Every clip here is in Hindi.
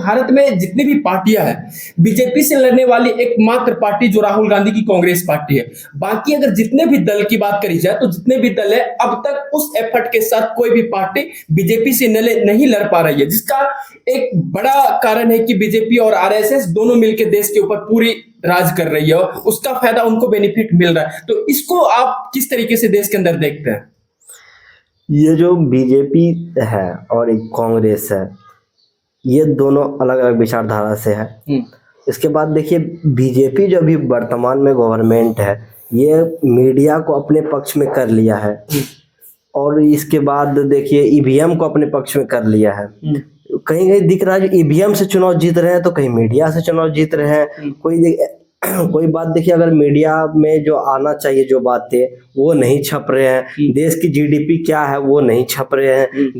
भारत में जितनी भी पार्टियां हैं, बीजेपी से लड़ने वाली एकमात्र पार्टी जो राहुल गांधी की कांग्रेस पार्टी है। बाकी अगर जितने भी दल की बात करी जाए तो जितने भी दल है अब तक उस एफर्ट के साथ कोई भी पार्टी बीजेपी से नहीं लड़ पा रही है, जिसका एक बड़ा कारण है कि बीजेपी और आरएसएस दोनों मिलकर देश के ऊपर पूरी राज कर रही है और उसका फायदा उनको बेनिफिट मिल रहा है। तो इसको आप किस तरीके से देश के अंदर देखते हैं? ये जो बीजेपी है और एक कांग्रेस है, ये दोनों अलग अलग विचारधारा से है। इसके बाद देखिए, बीजेपी जो अभी वर्तमान में गवर्नमेंट है, ये मीडिया को अपने पक्ष में कर लिया है और इसके बाद देखिए ईवीएम को अपने पक्ष में कर लिया है। कहीं कहीं दिख रहा है जो ईवीएम से चुनाव जीत रहे हैं तो कहीं मीडिया से चुनाव जीत रहे हैं। कोई बात देखिए, अगर मीडिया में जो आना चाहिए जो बातें, वो नहीं छप रहे हैं। देश की जीडीपी क्या है वो नहीं छप रहे हैं।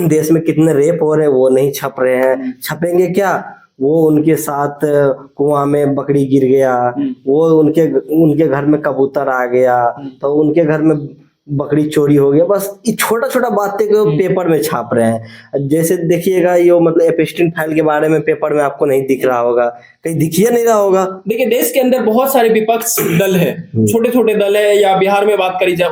देश में कितने रेप हो रहे हैं वो नहीं छप रहे हैं। छपेंगे क्या? वो उनके साथ कुआं में बकरी गिर गया, वो उनके घर में कबूतर आ गया, तो उनके घर में बकरी चोरी हो गया, बस ये छोटा छोटा बातें को पेपर में छाप रहे हैं। जैसे देखिएगा, ये मतलब एपस्टीन फाइल के बारे में पेपर में आपको नहीं दिख रहा होगा, कहीं दिखिए नहीं रहा होगा। देखिए, देश के अंदर बहुत सारे विपक्ष दल है, छोटे छोटे दल है। या बिहार में बात करी जाए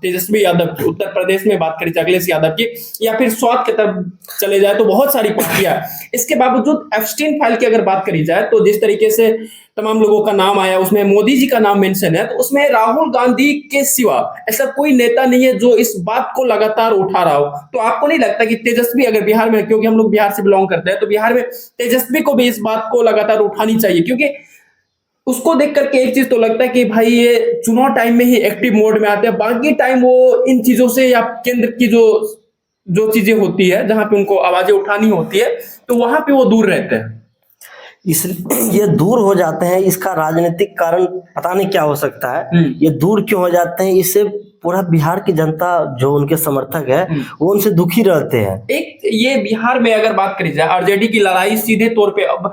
तेजस्वी यादव की, उत्तर प्रदेश में बात करी जाए अखिलेश यादव की, या फिर स्वाद की तरफ चले जाए तो बहुत सारी पार्टियां। इसके बावजूद एपस्टीन फाइल की अगर बात करी जाए तो जिस तरीके से तमाम लोगों का नाम आया, उसमें मोदी जी का नाम मेंशन है, तो उसमें राहुल गांधी के सिवा ऐसा कोई नेता नहीं है जो इस बात को लगातार उठा रहा हो। तो आपको नहीं लगता कि तेजस्वी अगर बिहार में, क्योंकि हम लोग बिहार से बिलोंग करते हैं, तो बिहार में तेजस्वी को भी इस बात को लगातार उठानी चाहिए? क्योंकि उसको देख करके एक चीज तो लगता है कि भाई ये चुनाव टाइम में ही एक्टिव मोड में आते हैं, बाकी टाइम वो इन चीजों से या केंद्र की जो चीजें होती है जहां पे उनको आवाजें उठानी होती है तो वहां पे वो दूर रहते हैं। ये दूर हो जाते हैं, इसका राजनीतिक कारण पता नहीं क्या हो सकता है। ये दूर क्यों हो जाते हैं, इससे पूरा बिहार की जनता जो उनके समर्थक है वो उनसे दुखी रहते हैं। एक ये बिहार में अगर बात करी जाए, आरजेडी की लड़ाई सीधे तौर पे अब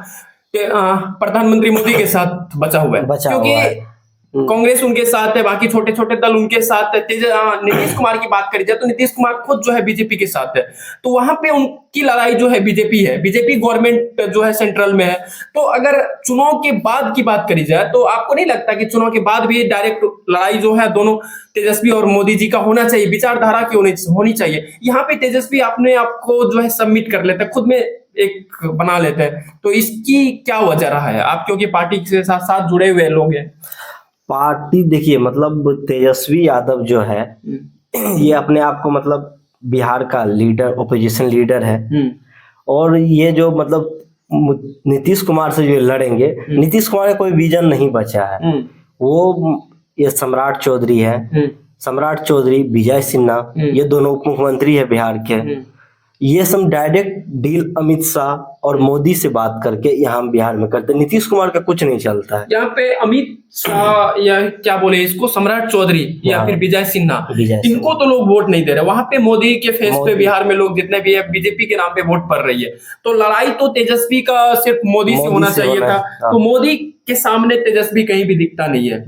प्रधानमंत्री मोदी के साथ बचा हुआ है, क्योंकि कांग्रेस उनके साथ है, बाकी छोटे छोटे दल उनके साथ है। नीतीश कुमार की बात करी जाए तो नीतीश कुमार खुद जो है बीजेपी के साथ है, तो वहां पे उनकी लड़ाई जो है बीजेपी है, बीजेपी गवर्नमेंट जो है सेंट्रल में है। तो अगर चुनाव के बाद की बात करी जाए तो आपको नहीं लगता कि चुनाव के बाद भी डायरेक्ट लड़ाई जो है दोनों तेजस्वी और मोदी जी का होना चाहिए? विचारधारा क्यों नहीं होनी चाहिए? यहाँ पे तेजस्वी अपने आप को जो है सबमिट कर लेते हैं, खुद में एक बना लेते हैं, तो इसकी क्या वजह रहा है? आप क्योंकि पार्टी के साथ साथ जुड़े हुए लोग हैं। पार्टी देखिए, मतलब तेजस्वी यादव जो है ये अपने आप को मतलब बिहार का लीडर, ओपोजिशन लीडर है। और ये जो मतलब नीतीश कुमार से जो लड़ेंगे, नीतीश कुमार का कोई विजन नहीं बचा है। वो ये सम्राट चौधरी है, सम्राट चौधरी, विजय सिन्हा, ये दोनों उप मुख्यमंत्री है बिहार के। ये सब डायरेक्ट डील अमित शाह और मोदी से बात करके यहाँ बिहार में करते। नीतीश कुमार का कुछ नहीं चलता है यहाँ पे। अमित शाह या क्या बोले इसको, सम्राट चौधरी या फिर विजय सिन्हा, इनको तो लोग वोट नहीं दे रहे। वहां पे मोदी के फेस पे बिहार में लोग जितने भी है बीजेपी के नाम पे वोट पड़ रही है। तो लड़ाई तो तेजस्वी का सिर्फ मोदी से होना चाहिए था, तो मोदी के सामने तेजस्वी कहीं भी दिखता नहीं है।